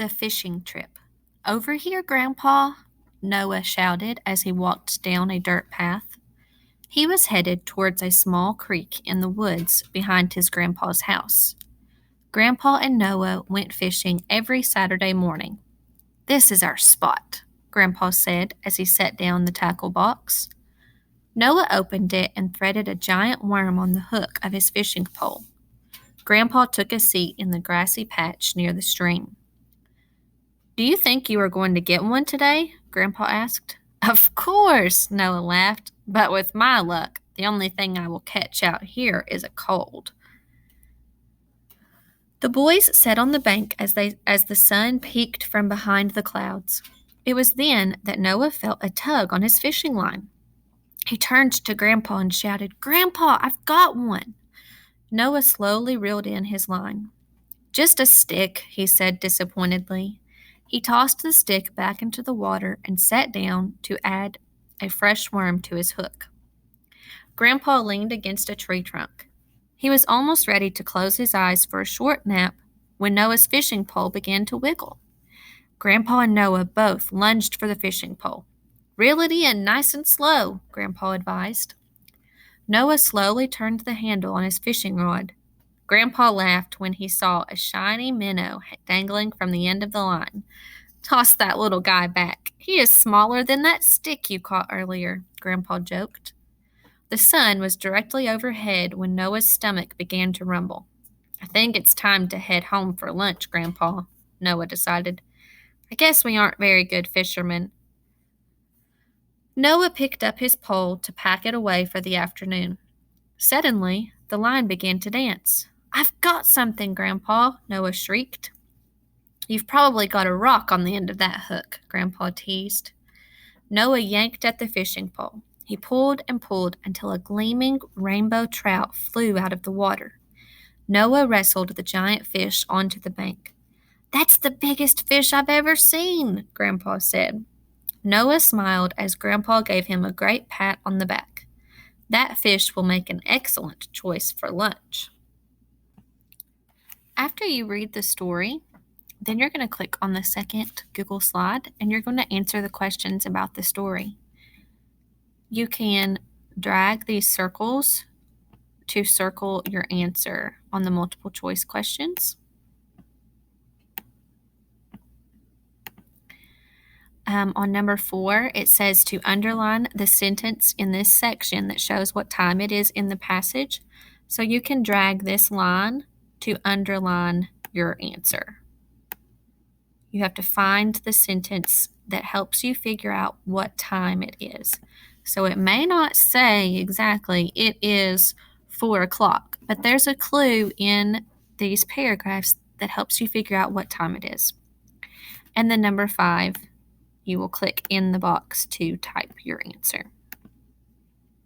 the fishing trip. Over here, Grandpa, Noah shouted as he walked down a dirt path. He was headed towards a small creek in the woods behind his grandpa's house. Grandpa and Noah went fishing every Saturday morning. "This is our spot," Grandpa said as he set down the tackle box. Noah opened it and threaded a giant worm on the hook of his fishing pole. Grandpa took a seat in the grassy patch near the stream. "Do you think you are going to get one today?" Grandpa asked. "Of course," Noah laughed, "but with my luck, the only thing I will catch out here is a cold." The boys sat on the bank as the sun peeked from behind the clouds. It was then that Noah felt a tug on his fishing line. He turned to Grandpa and shouted, "Grandpa, I've got one!" Noah slowly reeled in his line. "Just a stick," he said disappointedly. He tossed the stick back into the water and sat down to add a fresh worm to his hook. Grandpa leaned against a tree trunk. He was almost ready to close his eyes for a short nap when Noah's fishing pole began to wiggle. Grandpa and Noah both lunged for the fishing pole. "Reel it in nice and slow," Grandpa advised. Noah slowly turned the handle on his fishing rod. Grandpa laughed when he saw a shiny minnow dangling from the end of the line. "Toss that little guy back. He is smaller than that stick you caught earlier," Grandpa joked. The sun was directly overhead when Noah's stomach began to rumble. "I think it's time to head home for lunch, Grandpa," Noah decided. "I guess we aren't very good fishermen." Noah picked up his pole to pack it away for the afternoon. Suddenly, the line began to dance. "I've got something, Grandpa," Noah shrieked. "You've probably got a rock on the end of that hook," Grandpa teased. Noah yanked at the fishing pole. He pulled and pulled until a gleaming rainbow trout flew out of the water. Noah wrestled the giant fish onto the bank. "That's the biggest fish I've ever seen," Grandpa said. Noah smiled as Grandpa gave him a great pat on the back. "That fish will make an excellent choice for lunch." After you read the story, then you're going to click on the second Google slide and you're going to answer the questions about the story. You can drag these circles to circle your answer on the multiple choice questions. On number 4, it says to underline the sentence in this section that shows what time it is in the passage. So you can drag this line to underline your answer. You have to find the sentence that helps you figure out what time it is. So it may not say exactly it is 4 o'clock, but there's a clue in these paragraphs that helps you figure out what time it is. And then number 5, you will click in the box to type your answer.